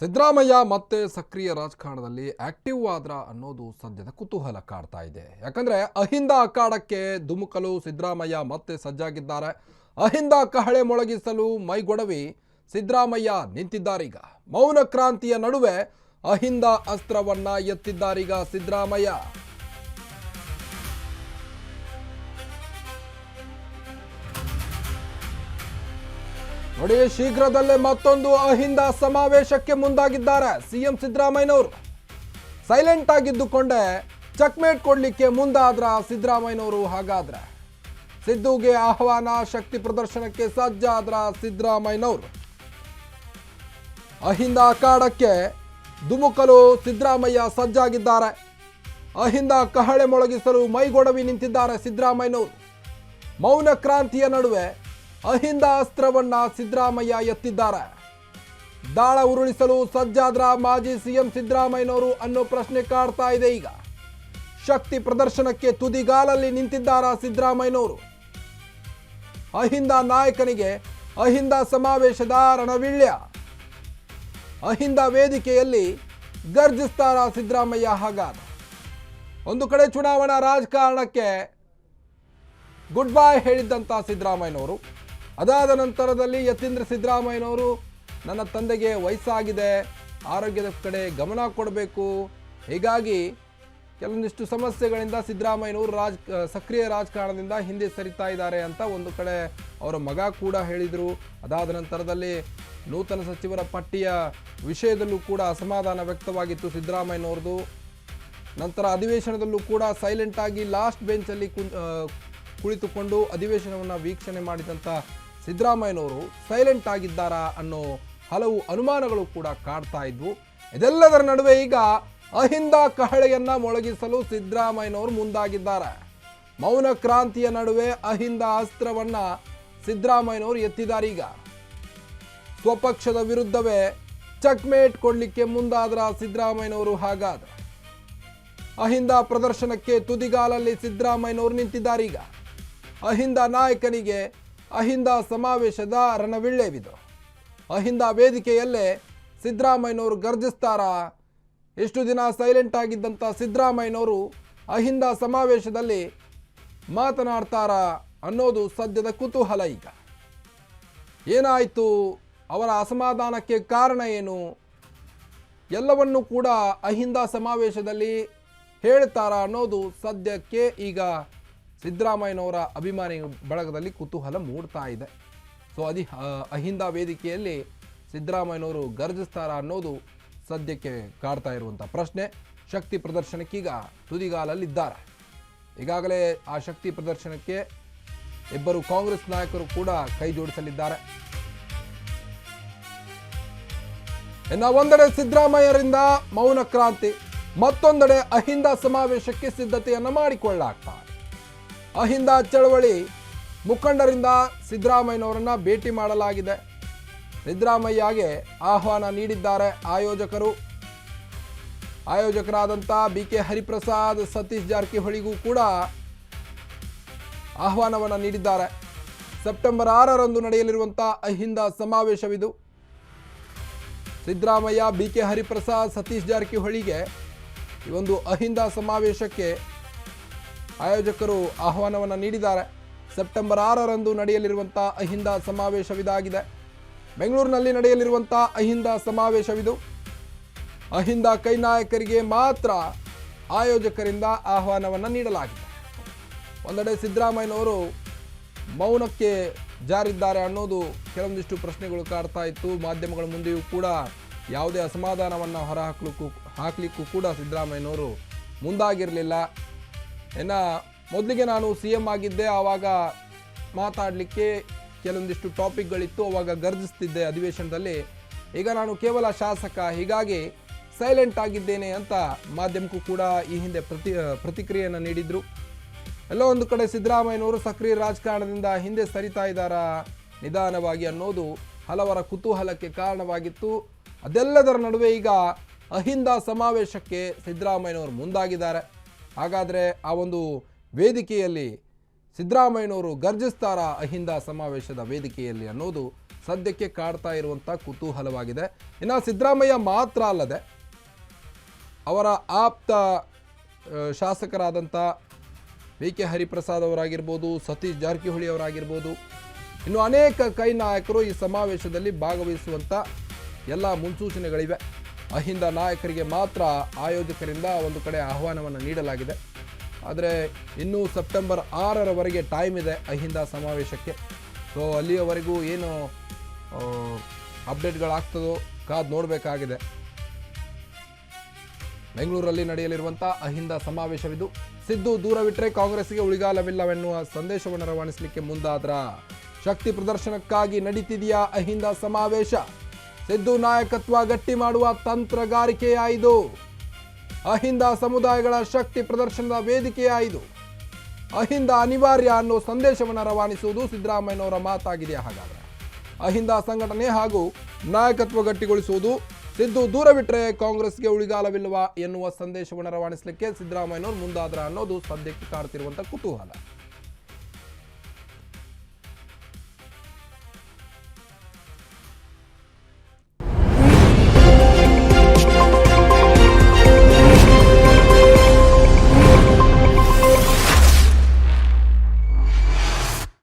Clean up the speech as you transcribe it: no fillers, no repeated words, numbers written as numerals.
ಸಿದ್ದರಾಮಯ್ಯ ಮತ್ತೆ ಸಕ್ರಿಯ ರಾಜಕಾರಣದಲ್ಲಿ ಆಕ್ಟಿವ್ ಆದ್ರ ಅನ್ನೋದು ಸದ್ಯದ ಕುತೂಹಲ ಕಾಡ್ತಾ ಇದೆ. ಯಾಕಂದ್ರೆ ಅಹಿಂದ ಅಖಾಡಕ್ಕೆ ಧುಮುಕಲು ಸಿದ್ದರಾಮಯ್ಯ ಮತ್ತೆ ಸಜ್ಜಾಗಿದ್ದಾರೆ. ಅಹಿಂದ ಕಹಳೆ ಮೊಳಗಿಸಲು ಮೈಗೊಡವಿ ಸಿದ್ದರಾಮಯ್ಯ ನಿಂತಿದ್ದಾರೀಗ. ಮೌನ ಕ್ರಾಂತಿಯ ನಡುವೆ ಅಹಿಂದ ಅಸ್ತ್ರವನ್ನ ಎತ್ತಿದ್ದಾರೀಗ ಸಿದ್ದರಾಮಯ್ಯ. ನೋಡಿ, ಶೀಘ್ರದಲ್ಲೇ ಮತ್ತೊಂದು ಅಹಿಂದ ಸಮಾವೇಶಕ್ಕೆ ಮುಂದಾಗಿದ್ದಾರೆ ಸಿಎಂ ಸಿದ್ದರಾಮಯ್ಯನವರು. ಸೈಲೆಂಟ್ ಆಗಿದ್ದುಕೊಂಡೇ ಚಕ್ಮೇಟ್ ಕೊಡ್ಲಿಕ್ಕೆ ಮುಂದಾದ್ರ ಸಿದ್ದರಾಮಯ್ಯನವರು. ಹಾಗಾದ್ರೆ ಸಿದ್ದುಗೆ ಆಹ್ವಾನ, ಶಕ್ತಿ ಪ್ರದರ್ಶನಕ್ಕೆ ಸಜ್ಜಾದ್ರ ಸಿದ್ದರಾಮಯ್ಯನವರು. ಅಹಿಂದ ಅಖಾಡಕ್ಕೆ ಧುಮುಕಲು ಸಿದ್ದರಾಮಯ್ಯ ಸಜ್ಜಾಗಿದ್ದಾರೆ. ಅಹಿಂದ ಕಹಳೆ ಮೊಳಗಿಸಲು ಮೈಗೊಡವಿ ನಿಂತಿದ್ದಾರೆ ಸಿದ್ದರಾಮಯ್ಯನವರು. ಮೌನ ಕ್ರಾಂತಿಯ ನಡುವೆ ಅಹಿಂದ ಅಸ್ತ್ರವನ್ನ ಸಿದ್ದರಾಮಯ್ಯ ಎತ್ತಿದ್ದಾರೆ. ದಾಳ ಉರುಳಿಸಲು ಸಜ್ಜಾದ್ರ ಮಾಜಿ ಸಿಎಂ ಸಿದ್ದರಾಮಯ್ಯನವರು ಅನ್ನೋ ಪ್ರಶ್ನೆ ಕಾಡ್ತಾ ಇದೆ ಈಗ. ಶಕ್ತಿ ಪ್ರದರ್ಶನಕ್ಕೆ ತುದಿಗಾಲಲ್ಲಿ ನಿಂತಿದ್ದಾರಾ ಸಿದ್ದರಾಮಯ್ಯನವರು? ಅಹಿಂದ ನಾಯಕನಿಗೆ ಅಹಿಂದ ಸಮಾವೇಶದ ರಣವಿಳ್ಯ. ಅಹಿಂದ ವೇದಿಕೆಯಲ್ಲಿ ಗರ್ಜಿಸ್ತಾರಾ ಸಿದ್ದರಾಮಯ್ಯ? ಹಾಗಾದ್ರೆ ಒಂದು ಕಡೆ ಚುನಾವಣಾ ರಾಜಕಾರಣಕ್ಕೆ ಗುಡ್ ಬೈ ಹೇಳಿದ್ದಂಥ ಸಿದ್ದರಾಮಯ್ಯನವರು, ಅದಾದ ನಂತರದಲ್ಲಿ ಯತೀಂದ್ರ ಸಿದ್ದರಾಮಯ್ಯನವರು ನನ್ನ ತಂದೆಗೆ ವಯಸ್ಸಾಗಿದೆ, ಆರೋಗ್ಯದ ಕಡೆ ಗಮನ ಕೊಡಬೇಕು, ಹೀಗಾಗಿ ಕೆಲವೊಂದಿಷ್ಟು ಸಮಸ್ಯೆಗಳಿಂದ ಸಿದ್ದರಾಮಯ್ಯನವರು ಸಕ್ರಿಯ ರಾಜಕಾರಣದಿಂದ ಹಿಂದೆ ಸರಿತಾ ಇದ್ದಾರೆ ಅಂತ ಒಂದು ಕಡೆ ಅವರ ಮಗ ಕೂಡ ಹೇಳಿದರು. ಅದಾದ ನಂತರದಲ್ಲಿ ನೂತನ ಸಚಿವರ ಪಟ್ಟಿಯ ವಿಷಯದಲ್ಲೂ ಕೂಡ ಅಸಮಾಧಾನ ವ್ಯಕ್ತವಾಗಿತ್ತು ಸಿದ್ದರಾಮಯ್ಯನವ್ರದ್ದು. ನಂತರ ಅಧಿವೇಶನದಲ್ಲೂ ಕೂಡ ಸೈಲೆಂಟ್ ಆಗಿ ಲಾಸ್ಟ್ ಬೆಂಚಲ್ಲಿ ಕುಳಿತುಕೊಂಡು ಅಧಿವೇಶನವನ್ನು ವೀಕ್ಷಣೆ ಮಾಡಿದಂಥ ಸಿದ್ದರಾಮಯ್ಯನವರು ಸೈಲೆಂಟ್ ಆಗಿದ್ದಾರಾ ಅನ್ನೋ ಹಲವು ಅನುಮಾನಗಳು ಕೂಡ ಕಾಡ್ತಾ ಇದ್ವು. ಇದೆಲ್ಲದರ ನಡುವೆ ಈಗ ಅಹಿಂದ ಕಹಳೆಯನ್ನ ಮೊಳಗಿಸಲು ಸಿದ್ದರಾಮಯ್ಯನವರು ಮುಂದಾಗಿದ್ದಾರೆ. ಮೌನ ಕ್ರಾಂತಿಯ ನಡುವೆ ಅಹಿಂದ ಅಸ್ತ್ರವನ್ನ ಸಿದ್ದರಾಮಯ್ಯನವರು ಎತ್ತಿದ್ದಾರೆ. ಈಗ ಸ್ವಪಕ್ಷದ ವಿರುದ್ಧವೇ ಚಕ್ಮೇಟ್ ಕೊಡ್ಲಿಕ್ಕೆ ಮುಂದಾದ್ರ ಸಿದ್ದರಾಮಯ್ಯನವರು. ಹಾಗಾದ್ರೆ ಅಹಿಂದ ಪ್ರದರ್ಶನಕ್ಕೆ ತುದಿಗಾಲಲ್ಲಿ ಸಿದ್ದರಾಮಯ್ಯನವರು ನಿಂತಿದ್ದಾರೆ. ಈಗ ಅಹಿಂದ ನಾಯಕನಿಗೆ ಅಹಿಂದ ಸಮಾವೇಶದ ರಣವಿಳ್ಳೆವಿದು. ಅಹಿಂದ ವೇದಿಕೆಯಲ್ಲೇ ಸಿದ್ದರಾಮಯ್ಯನವರು ಗರ್ಜಿಸ್ತಾರಾ? ಎಷ್ಟು ದಿನ ಸೈಲೆಂಟ್ ಆಗಿದ್ದಂಥ ಸಿದ್ದರಾಮಯ್ಯನವರು ಅಹಿಂದ ಸಮಾವೇಶದಲ್ಲಿ ಮಾತನಾಡ್ತಾರಾ ಅನ್ನೋದು ಸದ್ಯದ ಕುತೂಹಲ. ಈಗ ಏನಾಯಿತು, ಅವರ ಅಸಮಾಧಾನಕ್ಕೆ ಕಾರಣ ಏನು, ಎಲ್ಲವನ್ನೂ ಕೂಡ ಅಹಿಂದ ಸಮಾವೇಶದಲ್ಲಿ ಹೇಳ್ತಾರಾ ಅನ್ನೋದು ಸದ್ಯಕ್ಕೆ ಈಗ ಸಿದ್ದರಾಮಯ್ಯನವರ ಅಭಿಮಾನಿ ಬಳಗದಲ್ಲಿ ಕುತೂಹಲ ಮೂಡ್ತಾ ಇದೆ. ಸೊ ಅಹಿಂದ ವೇದಿಕೆಯಲ್ಲಿ ಸಿದ್ದರಾಮಯ್ಯನವರು ಗರ್ಜಿಸ್ತಾರಾ ಅನ್ನೋದು ಸದ್ಯಕ್ಕೆ ಕಾಡ್ತಾ ಇರುವಂಥ ಪ್ರಶ್ನೆ. ಶಕ್ತಿ ಪ್ರದರ್ಶನಕ್ಕೀಗ ತುದಿಗಾಲಲ್ಲಿದ್ದಾರೆ. ಈಗಾಗಲೇ ಆ ಶಕ್ತಿ ಪ್ರದರ್ಶನಕ್ಕೆ ಇಬ್ಬರು ಕಾಂಗ್ರೆಸ್ ನಾಯಕರು ಕೂಡ ಕೈ ಜೋಡಿಸಲಿದ್ದಾರೆ. ಇನ್ನು ಒಂದೆಡೆ ಸಿದ್ದರಾಮಯ್ಯರಿಂದ ಮೌನ ಕ್ರಾಂತಿ, ಮತ್ತೊಂದೆಡೆ ಅಹಿಂದ ಸಮಾವೇಶಕ್ಕೆ ಸಿದ್ಧತೆಯನ್ನು ಮಾಡಿಕೊಳ್ಳಲಾಗ್ತಾ. ಅಹಿಂದ ಚಳವಳಿ ಮುಖಂಡರಿಂದ ಸಿದ್ದರಾಮಯ್ಯನವರನ್ನ ಭೇಟಿ ಮಾಡಲಾಗಿದೆ. ಸಿದ್ದರಾಮಯ್ಯಗೆ ಆಹ್ವಾನ ನೀಡಿದ್ದಾರೆ ಆಯೋಜಕರಾದಂಥ BK ಹರಿಪ್ರಸಾದ್, ಸತೀಶ್ ಜಾರಕಿಹೊಳಿಗೂ ಕೂಡ ಆಹ್ವಾನವನ್ನು ನೀಡಿದ್ದಾರೆ. ಸೆಪ್ಟೆಂಬರ್ 6ರಂದು ನಡೆಯಲಿರುವಂಥ ಅಹಿಂದ ಸಮಾವೇಶವಿದು. ಸಿದ್ದರಾಮಯ್ಯ, BK ಹರಿಪ್ರಸಾದ್, ಸತೀಶ್ ಜಾರಕಿಹೊಳಿಗೆ ಈ ಒಂದು ಅಹಿಂದ ಸಮಾವೇಶಕ್ಕೆ ಆಯೋಜಕರು ಆಹ್ವಾನವನ್ನು ನೀಡಿದ್ದಾರೆ. ಸೆಪ್ಟೆಂಬರ್ 6ರಂದು ನಡೆಯಲಿರುವಂಥ ಅಹಿಂದ ಸಮಾವೇಶವಿದಾಗಿದೆ. ಬೆಂಗಳೂರಿನಲ್ಲಿ ನಡೆಯಲಿರುವಂಥ ಅಹಿಂದ ಸಮಾವೇಶವಿದು. ಅಹಿಂದ ಕೈ ನಾಯಕರಿಗೆ ಮಾತ್ರ ಆಯೋಜಕರಿಂದ ಆಹ್ವಾನವನ್ನು ನೀಡಲಾಗಿದೆ. ಒಂದೆಡೆ ಸಿದ್ದರಾಮಯ್ಯನವರು ಮೌನಕ್ಕೆ ಜಾರಿದ್ದಾರೆ ಅನ್ನೋದು ಕೆಲವೊಂದಿಷ್ಟು ಪ್ರಶ್ನೆಗಳು ಕಾಡ್ತಾ ಇತ್ತು. ಮಾಧ್ಯಮಗಳ ಮುಂದೆಯೂ ಕೂಡ ಯಾವುದೇ ಅಸಮಾಧಾನವನ್ನು ಹಾಕಲಿಕ್ಕೂ ಕೂಡ ಸಿದ್ದರಾಮಯ್ಯನವರು ಮುಂದಾಗಿರಲಿಲ್ಲ. ಮೊದಲಿಗೆ ನಾನು CM ಆಗಿದ್ದೆ, ಆವಾಗ ಮಾತಾಡಲಿಕ್ಕೆ ಕೆಲವೊಂದಿಷ್ಟು ಟಾಪಿಕ್ಗಳಿತ್ತು, ಆವಾಗ ಗರ್ಜಿಸ್ತಿದ್ದೆ ಅಧಿವೇಶನದಲ್ಲಿ. ಈಗ ನಾನು ಕೇವಲ ಶಾಸಕ, ಹೀಗಾಗಿ ಸೈಲೆಂಟ್ ಆಗಿದ್ದೇನೆ ಅಂತ ಮಾಧ್ಯಮಕ್ಕೂ ಕೂಡ ಈ ಹಿಂದೆ ಪ್ರತಿಕ್ರಿಯೆಯನ್ನು ನೀಡಿದ್ರು. ಎಲ್ಲೋ ಒಂದು ಕಡೆ ಸಿದ್ದರಾಮಯ್ಯನವರು ಸಕ್ರಿಯ ರಾಜಕಾರಣದಿಂದ ಹಿಂದೆ ಸರಿತಾ ಇದ್ದಾರಾ ನಿಧಾನವಾಗಿ ಅನ್ನೋದು ಹಲವರ ಕುತೂಹಲಕ್ಕೆ ಕಾರಣವಾಗಿತ್ತು. ಅದೆಲ್ಲದರ ನಡುವೆ ಈಗ ಅಹಿಂದ ಸಮಾವೇಶಕ್ಕೆ ಸಿದ್ದರಾಮಯ್ಯನವರು ಮುಂದಾಗಿದ್ದಾರೆ. ಹಾಗಾದರೆ ಆ ಒಂದು ವೇದಿಕೆಯಲ್ಲಿ ಸಿದ್ದರಾಮಯ್ಯನವರು ಗರ್ಜಿಸ್ತಾರಾ ಅಹಿಂದ ಸಮಾವೇಶದ ವೇದಿಕೆಯಲ್ಲಿ ಅನ್ನೋದು ಸದ್ಯಕ್ಕೆ ಕಾಡ್ತಾ ಇರುವಂಥ ಕುತೂಹಲವಾಗಿದೆ. ಇನ್ನು ಸಿದ್ದರಾಮಯ್ಯ ಮಾತ್ರ ಅಲ್ಲದೆ ಅವರ ಆಪ್ತ ಶಾಸಕರಾದಂಥ ವಿ ಕೆ ಹರಿಪ್ರಸಾದ್ ಅವರಾಗಿರ್ಬೋದು, ಸತೀಶ್ ಜಾರಕಿಹೊಳಿ ಅವರಾಗಿರ್ಬೋದು, ಇನ್ನು ಅನೇಕ ಕೈ ನಾಯಕರು ಈ ಸಮಾವೇಶದಲ್ಲಿ ಭಾಗವಹಿಸುವಂಥ ಎಲ್ಲ ಮುನ್ಸೂಚನೆಗಳಿವೆ. ಅಹಿಂದ ನಾಯಕರಿಗೆ ಮಾತ್ರ ಆಯೋಜಕರಿಂದ ಒಂದು ಕಡೆ ಆಹ್ವಾನವನ್ನು ನೀಡಲಾಗಿದೆ. ಆದರೆ ಇನ್ನೂ ಸೆಪ್ಟೆಂಬರ್ 6ರವರೆಗೆ ಟೈಮ್ ಇದೆ ಅಹಿಂದ ಸಮಾವೇಶಕ್ಕೆ. ಸೊ ಅಲ್ಲಿಯವರೆಗೂ ಏನು ಅಪ್ಡೇಟ್ಗಳಾಗ್ತದೋ ಕಾದು ನೋಡಬೇಕಾಗಿದೆ. ಬೆಂಗಳೂರಲ್ಲಿ ನಡೆಯಲಿರುವಂಥ ಅಹಿಂದ ಸಮಾವೇಶವಿದು. ಸಿದ್ದು ದೂರವಿಟ್ಟರೆ ಕಾಂಗ್ರೆಸ್ಗೆ ಉಳಿಗಾಲವಿಲ್ಲವೆನ್ನುವ ಸಂದೇಶವನ್ನು ರವಾನಿಸಲಿಕ್ಕೆ ಮುಂದಾದ್ರ. ಶಕ್ತಿ ಪ್ರದರ್ಶನಕ್ಕಾಗಿ ನಡೀತಿದೆಯಾ ಅಹಿಂದ ಸಮಾವೇಶ? ಸಿದ್ದು ನಾಯಕತ್ವ ಗಟ್ಟಿ ಮಾಡುವ ತಂತ್ರಗಾರಿಕೆಯಾಯಿತು. ಅಹಿಂದ ಸಮುದಾಯಗಳ ಶಕ್ತಿ ಪ್ರದರ್ಶನದ ವೇದಿಕೆಯಾಯಿತು. ಅಹಿಂದ ಅನಿವಾರ್ಯ ಅನ್ನೋ ಸಂದೇಶವನ್ನು ರವಾನಿಸುವುದು ಸಿದ್ದರಾಮಯ್ಯನವರ ಮಾತಾಗಿದೆ. ಹಾಗಾದರೆ ಅಹಿಂದ ಸಂಘಟನೆ ಹಾಗೂ ನಾಯಕತ್ವ ಗಟ್ಟಿಗೊಳಿಸುವುದು, ಸಿದ್ದು ದೂರವಿಟ್ಟರೆ ಕಾಂಗ್ರೆಸ್ಗೆ ಉಳಿಗಾಲವಿಲ್ವಾ ಎನ್ನುವ ಸಂದೇಶವನ್ನು ರವಾನಿಸಲಿಕ್ಕೆ ಸಿದ್ದರಾಮಯ್ಯನವರು ಮುಂದಾದ್ರ ಅನ್ನೋದು ಸದ್ಯಕ್ಕೆ ಕಾಡ್ತಿರುವಂಥ ಕುತೂಹಲ.